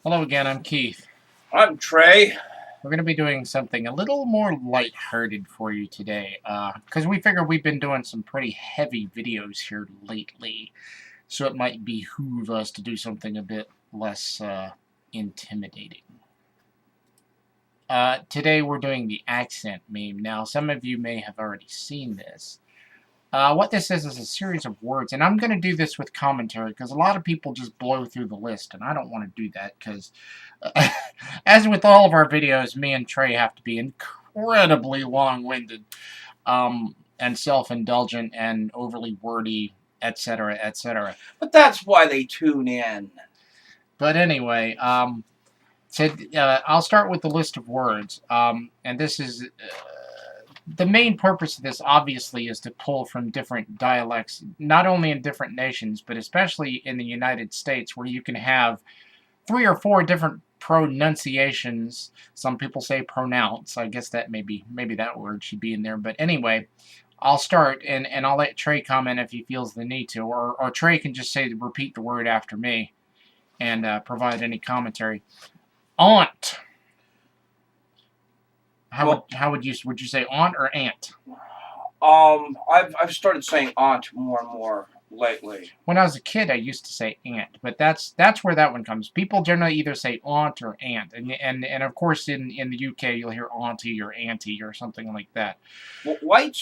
Hello again, I'm Keith. I'm Trey. We're going to be doing something a little more lighthearted for you today, because we figure we've been doing some pretty heavy videos here lately, so it might behoove us to do something a bit less intimidating. Today we're doing the accent meme. Now, some of you may have already seen this. What this is a series of words, and I'm going to do this with commentary because a lot of people just blow through the list, and I don't want to do that because, as with all of our videos, me and Trey have to be incredibly long-winded, and self-indulgent and overly wordy, etc., etc. But that's why they tune in. But anyway, I'll start with the list of words, and this is the main purpose of this, obviously, is to pull from different dialects, not only in different nations, but especially in the United States, where you can have 3 or 4 different pronunciations. Some people say pronounce. I guess that maybe that word should be in there. But anyway, I'll start, and I'll let Trey comment if he feels the need to, or Trey can just repeat the word after me and provide any commentary. Aunt. How would you say aunt or aunt? I've started saying aunt more and more lately. When I was a kid, I used to say aunt, but that's where that one comes. People generally either say aunt or aunt, and of course in the UK you'll hear auntie or auntie or something like that. Well,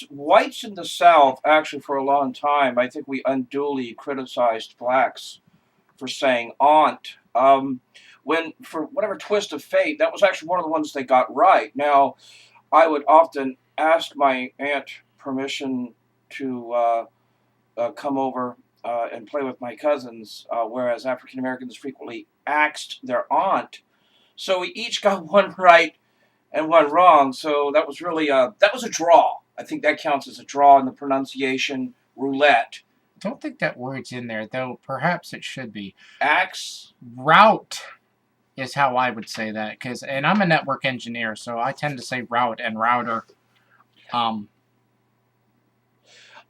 whites in the South, actually, for a long time, I think we unduly criticized blacks for saying aunt. When for whatever twist of fate, that was actually one of the ones they got right. Now, I would often ask my aunt permission to come over and play with my cousins, whereas African Americans frequently asked their aunt. So we each got one right and one wrong. So that was really that was a draw. I think that counts as a draw in the pronunciation roulette. I don't think that word's in there, though. Perhaps it should be. Axe. Route is how I would say that, and I'm a network engineer, so I tend to say route and router. Um,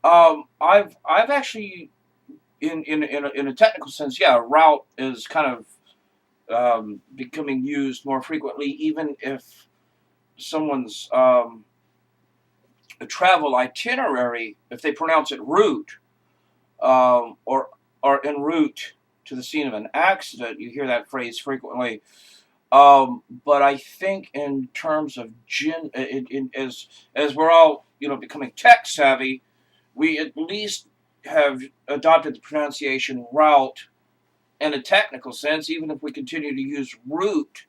I've actually in a technical sense, yeah, route is kind of becoming used more frequently, even if someone's travel itinerary, if they pronounce it route, or en route to the scene of an accident, you hear that phrase frequently. But I think in terms of as we're all becoming tech savvy, we at least have adopted the pronunciation route in a technical sense, even if we continue to use route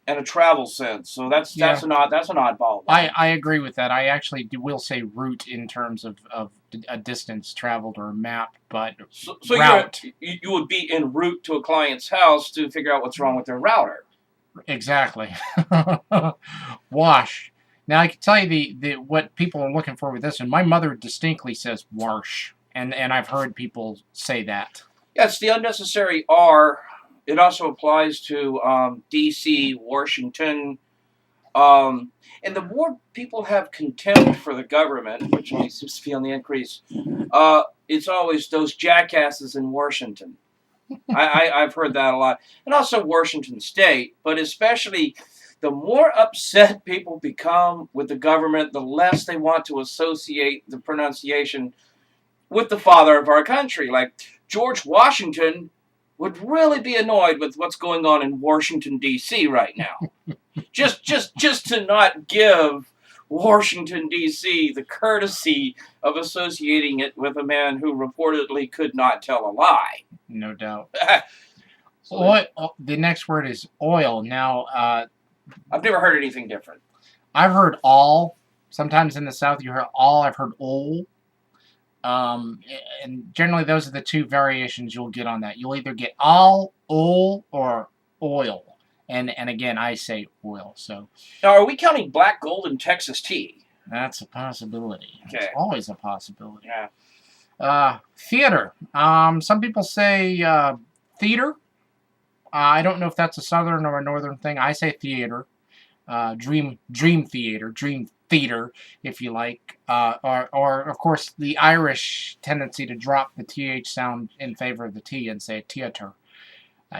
in a travel sense. So that's yeah, that's an oddball I, one. I agree with that. I actually will say route in terms of a distance traveled or a map, but So route. you would be en route to a client's house to figure out what's wrong with their router. Exactly. Wash. Now I can tell you the what people are looking for with this one. My mother distinctly says wash, and I've heard people say that. Yes, the unnecessary R. It also applies to D.C., Washington. And the more people have contempt for the government, which seems to be on the increase, it's always those jackasses in Washington. I've heard that a lot. And also Washington State, but especially the more upset people become with the government, the less they want to associate the pronunciation with the father of our country. Like George Washington would really be annoyed with what's going on in Washington D.C. right now. Just to not give Washington D.C. the courtesy of associating it with a man who reportedly could not tell a lie. No doubt. So Oil. The next word is oil. Now, I've never heard anything different. I've heard all. Sometimes in the South you hear all. I've heard ol. And generally those are the 2 variations you'll get on that. You'll either get all, ol, or oil. And again, I say oil. So Now, are we counting black gold and Texas tea? that's a possibility. Okay. It's always a possibility. Yeah. Theater. Some people say theater. I don't know if that's a southern or a northern thing. I say theater. Dream theater, if you like. Or of course the Irish tendency to drop the th sound in favor of the t and say theater.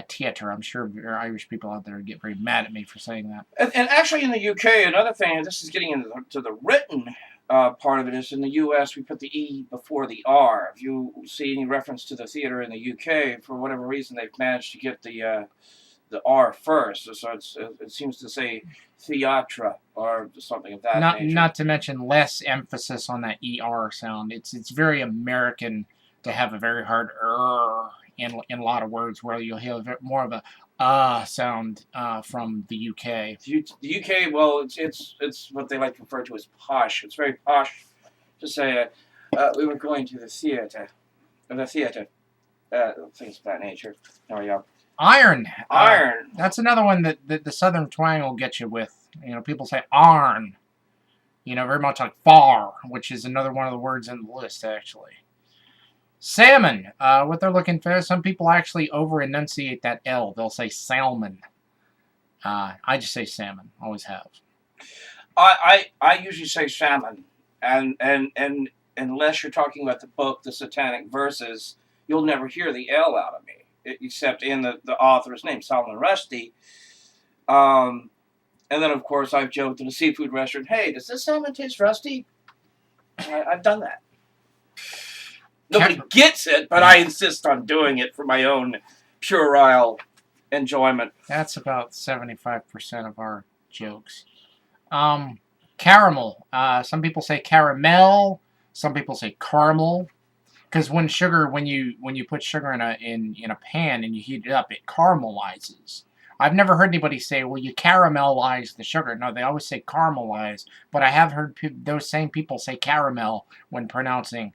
theatre. I'm sure there are Irish people out there who get very mad at me for saying that. And actually, in the UK, another thing, and this is getting into the written part of it, is in the US we put the E before the R. If you see any reference to the theater in the UK, for whatever reason, they've managed to get the R first. So it seems to say theatre or something of that nature. Not to mention less emphasis on that ER sound. It's very American to have a very hard in a lot of words, where you'll hear more of a sound from the UK. The UK, well, it's what they like to refer to as posh. It's very posh to say we were going to the theater, things of that nature. There we go. Iron. Iron. That's another one that the southern twang will get you with. People say iron. Very much like far, which is another one of the words in the list, actually. Salmon. What they're looking for, some people actually over-enunciate that L. They'll say salmon. I just say salmon. Always have. I usually say salmon. And unless you're talking about the book, The Satanic Verses, you'll never hear the L out of me, except in the author's name, Solomon Rushdie. And then, of course, I've joked in a seafood restaurant, hey, does this salmon taste rusty? I've done that. Nobody gets it, but I insist on doing it for my own puerile enjoyment. That's about 75% of our jokes. Caramel. Some people say caramel. Some people say caramel. Because when you put sugar in a pan and you heat it up, it caramelizes. I've never heard anybody say, well, you caramelize the sugar. No, they always say caramelize. But I have heard those same people say caramel when pronouncing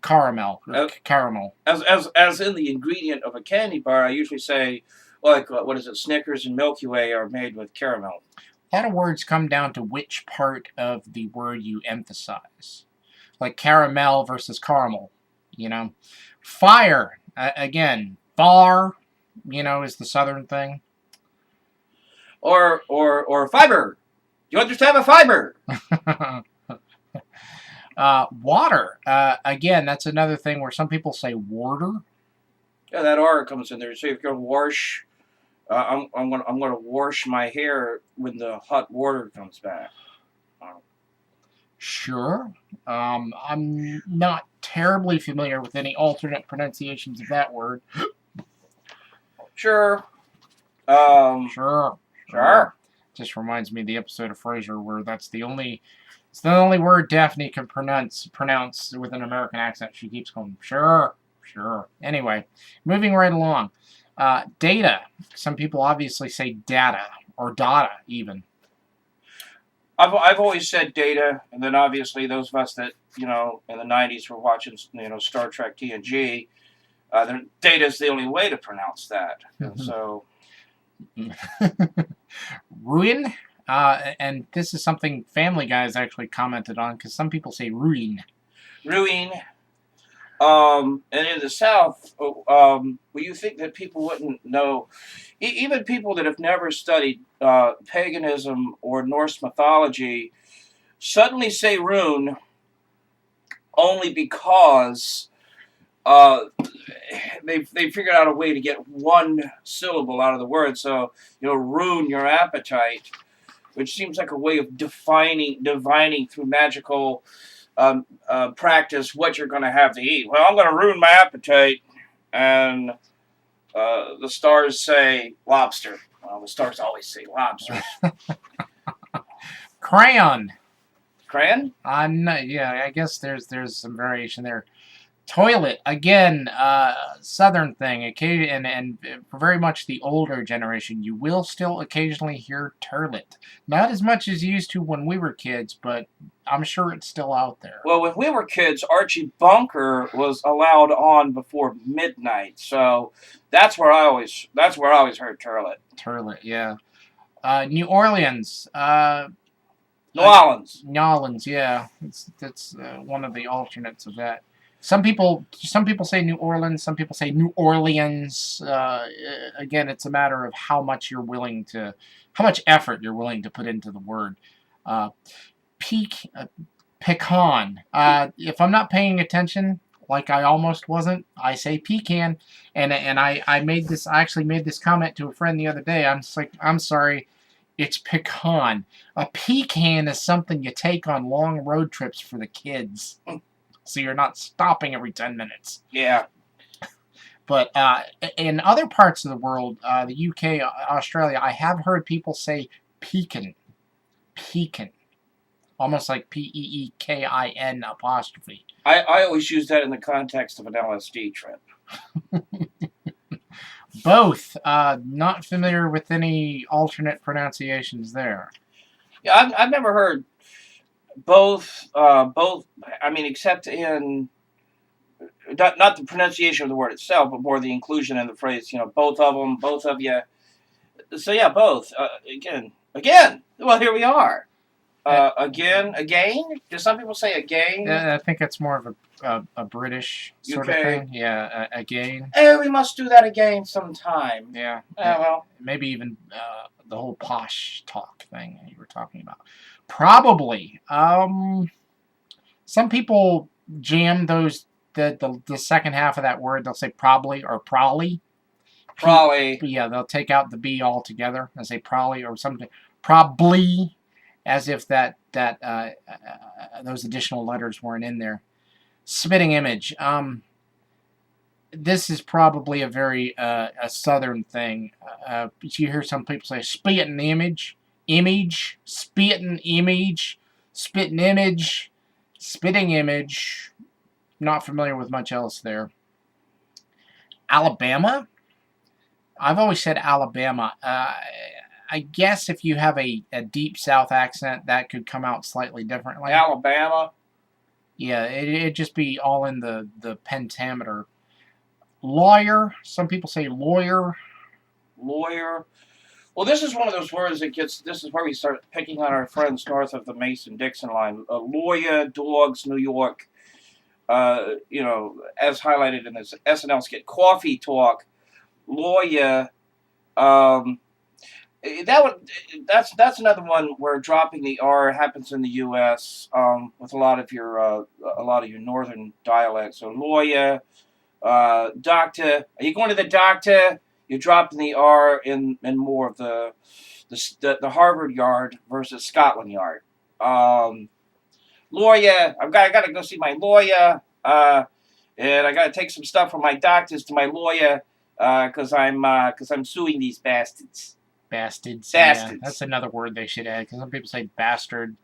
caramel. Caramel. As in the ingredient of a candy bar, I usually say, like, what is it, Snickers and Milky Way are made with caramel. A lot of words come down to which part of the word you emphasize. Like caramel versus caramel, Fire, again, far, is the southern thing. Or fiber. You understand a fiber? Water, again, that's another thing where some people say water. Yeah, that R comes in there. So if you're gonna wash, I'm gonna wash my hair when the hot water comes back. Sure. I'm not terribly familiar with any alternate pronunciations of that word. Sure. Sure. Just reminds me of the episode of Frasier where it's the only word Daphne can pronounce with an American accent. She keeps going, sure. Anyway, moving right along. Data. Some people obviously say data or data even. I've always said data, and then obviously those of us that in the '90s were watching Star Trek TNG, data is the only way to pronounce that. So, ruin, and this is something Family Guy has actually commented on because some people say ruin. Ruin. And in the South, well, you think that people wouldn't know, even people that have never studied paganism or Norse mythology, suddenly say rune only because they figured out a way to get one syllable out of the word. So, ruin your appetite, which seems like a way of divining through magical practice what you're going to have to eat. Well, I'm going to ruin my appetite, and the stars say lobster. Well, the stars always say lobsters. Crayon. Crayon? Yeah, I guess there's some variation there. Toilet, again, southern thing. And for very much the older generation, you will still occasionally hear turlet. Not as much as you used to when we were kids, but I'm sure it's still out there. Well, when we were kids, Archie Bunker was allowed on before midnight, so that's where I always heard turlet. Turlet, yeah. New Orleans. New Orleans. New Orleans, yeah. That's one of the alternates of that. Some people say New Orleans. Some people say New Orleans. Again, it's a matter of how much effort you're willing to put into the word. Pecan. If I'm not paying attention, like I almost wasn't. I say pecan, and I made this. I actually made this comment to a friend the other day. I'm just like, I'm sorry, it's pecan. A pecan is something you take on long road trips for the kids, so you're not stopping every 10 minutes. Yeah. But in other parts of the world, the UK, Australia, I have heard people say pecan. Pecan. Almost like Peekin apostrophe. I always use that in the context of an LSD trip. Both. Not familiar with any alternate pronunciations there. Yeah, I've never heard both. Both. I mean, except in not the pronunciation of the word itself, but more the inclusion in the phrase. Both of them, both of you. So yeah, both. Again. Well, here we are. Again. Do some people say again? I think it's more of a British sort of thing. Yeah, again. Hey, we must do that again sometime. Yeah. Well. Maybe even the whole posh talk thing you were talking about. Probably. Some people jam the second half of that word. They'll say probably or probably. Probably. Yeah, they'll take out the B altogether and say probably or something. Probably. As if those additional letters weren't in there. Spitting image. This is probably a very a southern thing. You hear some people say spitting image, spitting image, spitting image, spitting image. Not familiar with much else there. Alabama. I've always said Alabama. I guess if you have a deep South accent, that could come out slightly differently. Alabama? Yeah, it'd just be all in the pentameter. Lawyer. Some people say lawyer. Lawyer. Well, this is one of those words this is where we start picking on our friends north of the Mason-Dixon line. Lawyer, dogs, New York. As highlighted in this SNL skit, Coffee Talk. Lawyer. That's another one where dropping the R happens in the U.S. With a lot of your northern dialects. So lawyer, doctor. Are you going to the doctor? You're dropping the R in more of the Harvard Yard versus Scotland Yard. Lawyer. I got to go see my lawyer. And I got to take some stuff from my doctors to my lawyer because I'm suing these bastards. Bastards. Yeah, that's another word they should add, because some people say bastard,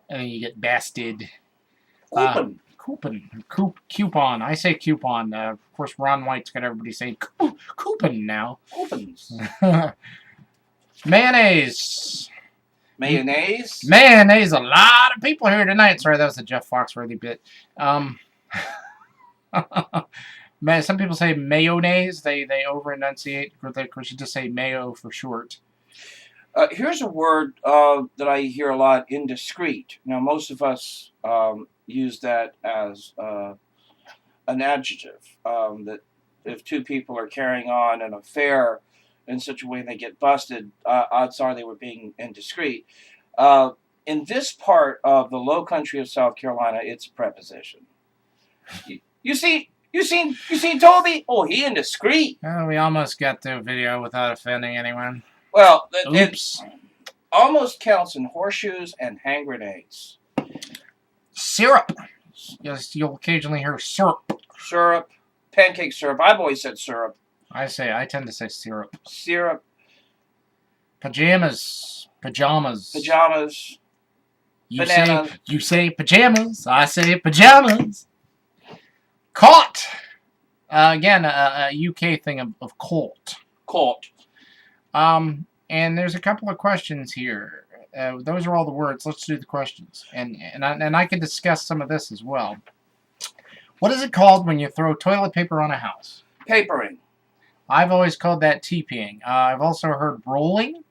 and then you get basted. Coupon. I say coupon. Of course, Ron White's got everybody saying coupon now. Coupons. Mayonnaise. Mayonnaise? Mayonnaise. A lot of people here tonight. Sorry, that was a Jeff Foxworthy bit. Some people say mayonnaise. They over-enunciate. Of course, you just say mayo for short. Here's a word that I hear a lot, indiscreet. Now, most of us use that as an adjective, that if two people are carrying on an affair in such a way they get busted, odds are they were being indiscreet. In this part of the low country of South Carolina, it's a preposition. You seen Toby? Oh, he indiscreet. Oh, we almost got to a video without offending anyone. Well, it almost counts in horseshoes and hand grenades. Syrup. Yes, you'll occasionally hear syrup. Syrup. Pancake syrup. I've always said syrup. I tend to say syrup. Syrup. Pajamas. You say pajamas. I say pajamas. Caught. Again, a UK thing of caught. Caught. And there's a couple of questions here. Those are all the words. Let's do the questions. And I can discuss some of this as well. What is it called when you throw toilet paper on a house? Papering. I've always called that TPing. I've also heard rolling,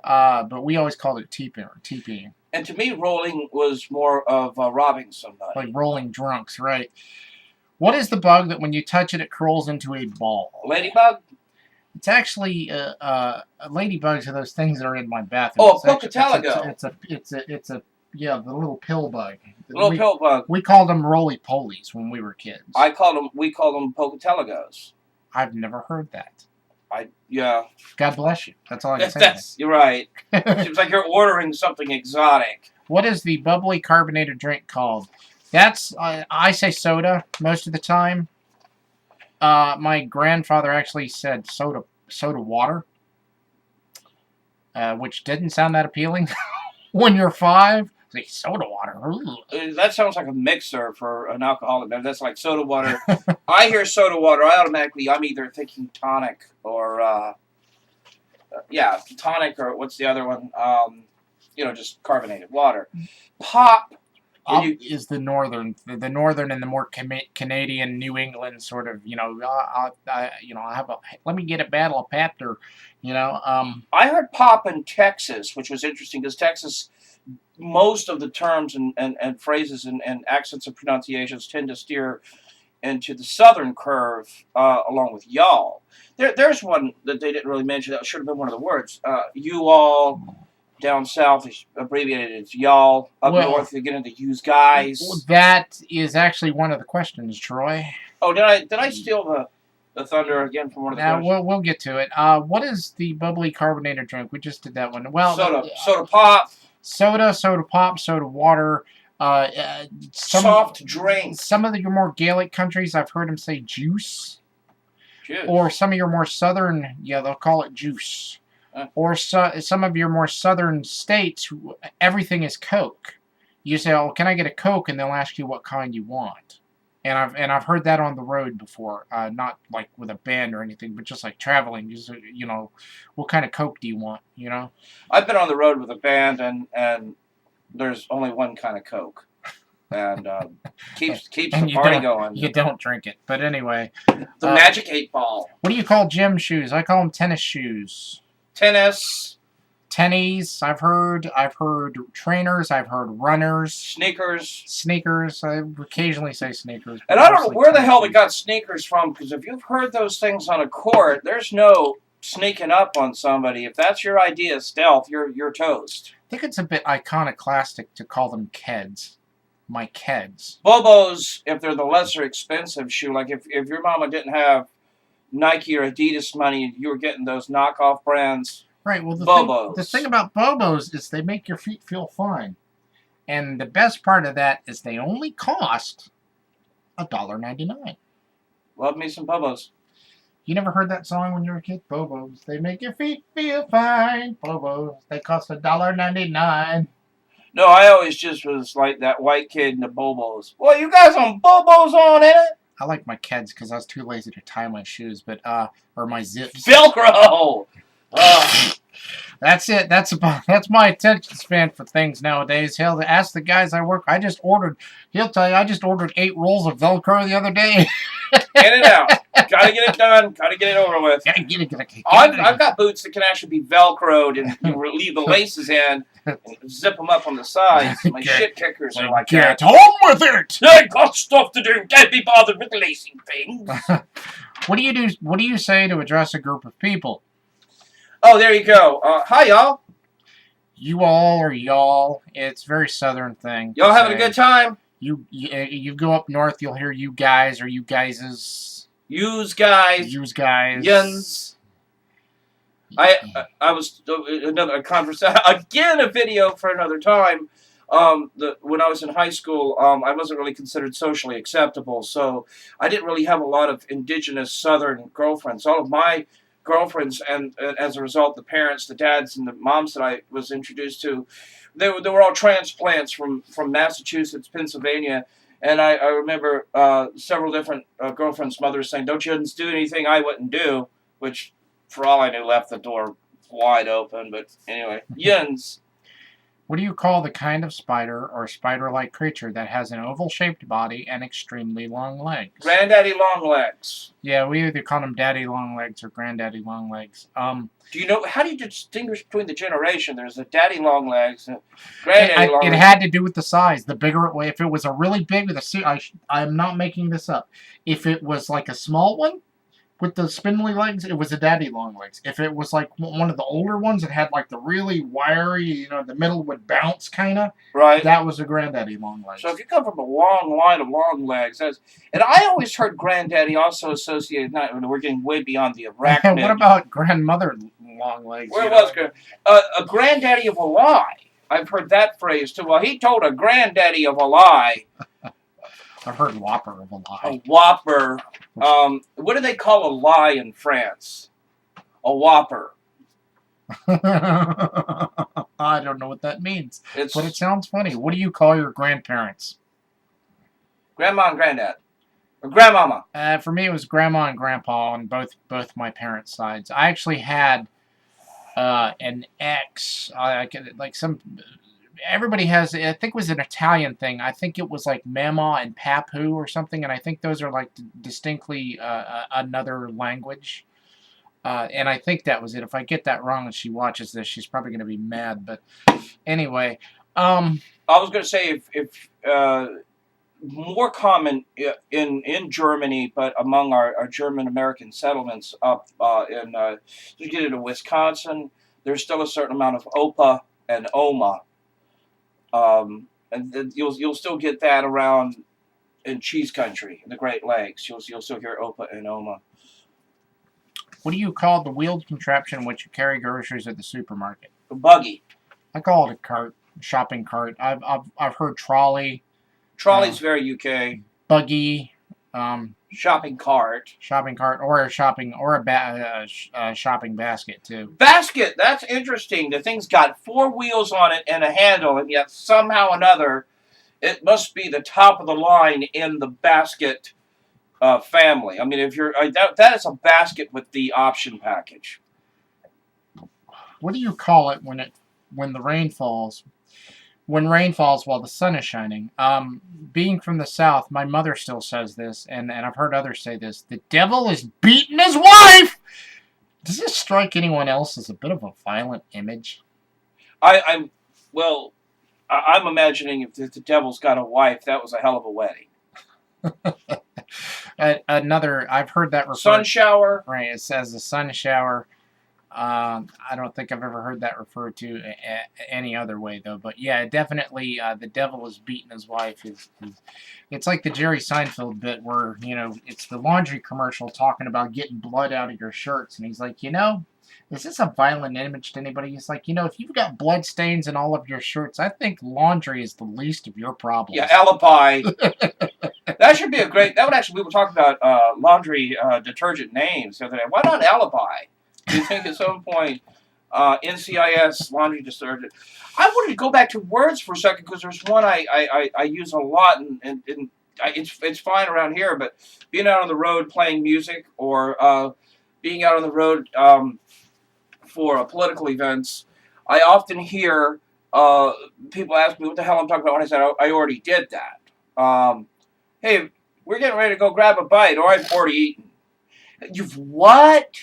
but we always called it TPing. And to me, rolling was more of robbing somebody. Like rolling drunks, right? What is the bug that when you touch it, it curls into a ball? Ladybug? It's actually ladybugs are those things that are in my bathroom. Oh, Pocatello. It's a Yeah, the little pill bug. Little pill bug. We called them roly-polies when we were kids. We called them Pocatelegos. I've never heard that. Yeah. God bless you. That's all I can say. You're right. Seems like you're ordering something exotic. What is the bubbly carbonated drink called? That's, I say soda most of the time. My grandfather actually said soda water, which didn't sound that appealing when you're 5. Like, soda water. That sounds like a mixer for an alcoholic. That's like soda water. I hear soda water, I'm either thinking tonic or, tonic or what's the other one? Just carbonated water. Pop is the northern and the more Canadian, New England sort of, let me get a bottle of Pepper, I heard pop in Texas, which was interesting because Texas, most of the terms and phrases and accents and pronunciations tend to steer into the southern curve along with y'all. There's one that they didn't really mention that should have been one of the words. You all down south is abbreviated as y'all. Up north they get into use guys. That is actually one of the questions, Troy. Oh, did I steal the thunder again from one of the questions? We'll get to it. What is the bubbly carbonated drink? We just did that one. Well, soda pop. Soda pop, soda water. Soft drinks. Some of your more Gaelic countries, I've heard them say juice. Or some of your more southern, they'll call it juice. Or some of your more southern states, everything is Coke. You say, "Oh, can I get a Coke?" and they'll ask you what kind you want. And I've heard that on the road before, not like with a band or anything, but just like traveling. Just, what kind of Coke do you want? I've been on the road with a band, and there's only one kind of Coke, and keeps the party going. You don't drink it, but anyway. The Magic 8-Ball. What do you call gym shoes? I call them tennis shoes. Tennies. I've heard trainers. I've heard runners. Sneakers. I occasionally say sneakers. And I don't know where the hell we got sneakers from, because if you've heard those things on a court, there's no sneaking up on somebody. If that's your idea of stealth, you're toast. I think it's a bit iconoclastic to call them Keds. My Keds. Bobos, if they're the lesser expensive shoe, like if your mama didn't have Nike or Adidas money, you were getting those knockoff brands. Right. Well, Bobos. The thing about Bobos is they make your feet feel fine, and the best part of that is they only cost $1.99. Love me some Bobos. You never heard that song when you were a kid? Bobos, they make your feet feel fine. Bobos, they cost $1.99. No, I always just was like that white kid in the Bobos. Well, you got some Bobos on in it? I like my Keds because I was too lazy to tie my shoes, or my zips. Velcro! That's it. That's my attention span for things nowadays. Hell, ask the guys I work. He'll tell you I just ordered 8 rolls of Velcro the other day. Get it out. Gotta get it done. Gotta get it over with. Gotta get it. I've got boots that can actually be Velcroed and you leave the laces in and zip them up on the sides. My shit kickers are like that. Get on with it! I got stuff to do. Can't be bothered with lacing things. What do you do? What do you say to address a group of people? Oh, there you go. Hi, y'all. You all or y'all. It's a very southern thing. Y'all having a good time? You go up north, you'll hear you guys or you guyses. Use guys. Yuns. I was another conversation again. A video for another time. When I was in high school, I wasn't really considered socially acceptable, so I didn't really have a lot of indigenous Southern girlfriends. All of my girlfriends, and as a result, the parents, the dads, and the moms that I was introduced to, they were all transplants from Massachusetts, Pennsylvania. And I remember several different girlfriends' mothers saying, "Don't you do anything I wouldn't do," which, for all I knew, left the door wide open. But anyway, yins. What do you call the kind of spider or spider-like creature that has an oval-shaped body and extremely long legs? Granddaddy long legs. Yeah, we either call them daddy long legs or granddaddy long legs. Do you know, how do you distinguish between the generation? There's a daddy long legs and granddaddy long legs. It had to do with the size. The bigger it was, if it was a really big, I'm not making this up. If it was like a small one, with the spindly legs, it was a daddy long legs. If it was like one of the older ones, it had like the really wiry, the middle would bounce kind of. Right. That was a granddaddy long legs. So if you come from a long line of long legs, and I always heard granddaddy also associated. We're getting way beyond the arachnid. What about grandmother long legs? Where was a granddaddy of a lie? I've heard that phrase too. Well, he told a granddaddy of a lie. I've heard whopper of a lie. A whopper. What do they call a lie in France? A whopper. I don't know what that means, but it sounds funny. What do you call your grandparents? Grandma and granddad. Or grandmama. For me, it was grandma and grandpa on both my parents' sides. I actually had an ex. Everybody has, I think it was an Italian thing. I think it was like Mama and Papu or something, and I think those are like distinctly another language. And I think that was it. If I get that wrong and she watches this, she's probably going to be mad. But anyway. I was going to say, if more common in Germany, but among our German-American settlements up you get into Wisconsin, there's still a certain amount of Opa and Oma. And you'll still get that around in cheese country, in the Great Lakes. You'll still hear Opa and Oma. What do you call the wheeled contraption in which you carry groceries at the supermarket? A buggy. I call it a cart, shopping cart. I've heard trolley. Trolley's very UK. Buggy. Shopping cart. Shopping cart, or a shopping basket too. Basket. That's interesting. The thing's got 4 wheels on it and a handle, and yet somehow or another, it must be the top of the line in the basket family. I mean, if you're that is a basket with the option package. What do you call it when the rain falls? When rain falls while the sun is shining. Being from the South, my mother still says this, and I've heard others say this. The devil is beating his wife! Does this strike anyone else as a bit of a violent image? I'm imagining if the devil's got a wife, that was a hell of a wedding. I've heard that referred. Sun shower. Right, it says the sun shower. I don't think I've ever heard that referred to any other way, though. But yeah, definitely the devil is beating his wife. It's like the Jerry Seinfeld bit where, it's the laundry commercial talking about getting blood out of your shirts. And he's like, is this a violent image to anybody? He's like, if you've got blood stains in all of your shirts, I think laundry is the least of your problems. Yeah, alibi. That should be that would actually, we were talking about laundry detergent names the other day. Why not alibi? Do you think at some point NCIS laundry detergent? I wanted to go back to words for a second because there's one I use a lot, and it's fine around here, but being out on the road playing music or being out on the road for political events, I often hear people ask me what the hell I'm talking about when I said I already did that. Hey, we're getting ready to go grab a bite, or I've already eaten. You've what?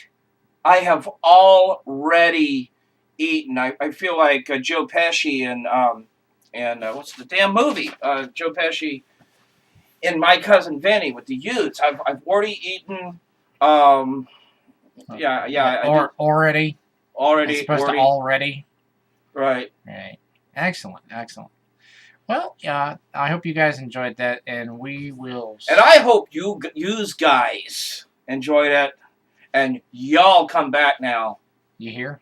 I have already eaten. I feel like Joe Pesci and what's the damn movie? Joe Pesci in My Cousin Vinny with the Utes. I've already eaten. Already. Already. As opposed to already. Right. Right. Excellent. Well, I hope you guys enjoyed that, and we will. And I hope you guys enjoyed it. And y'all come back now. You hear?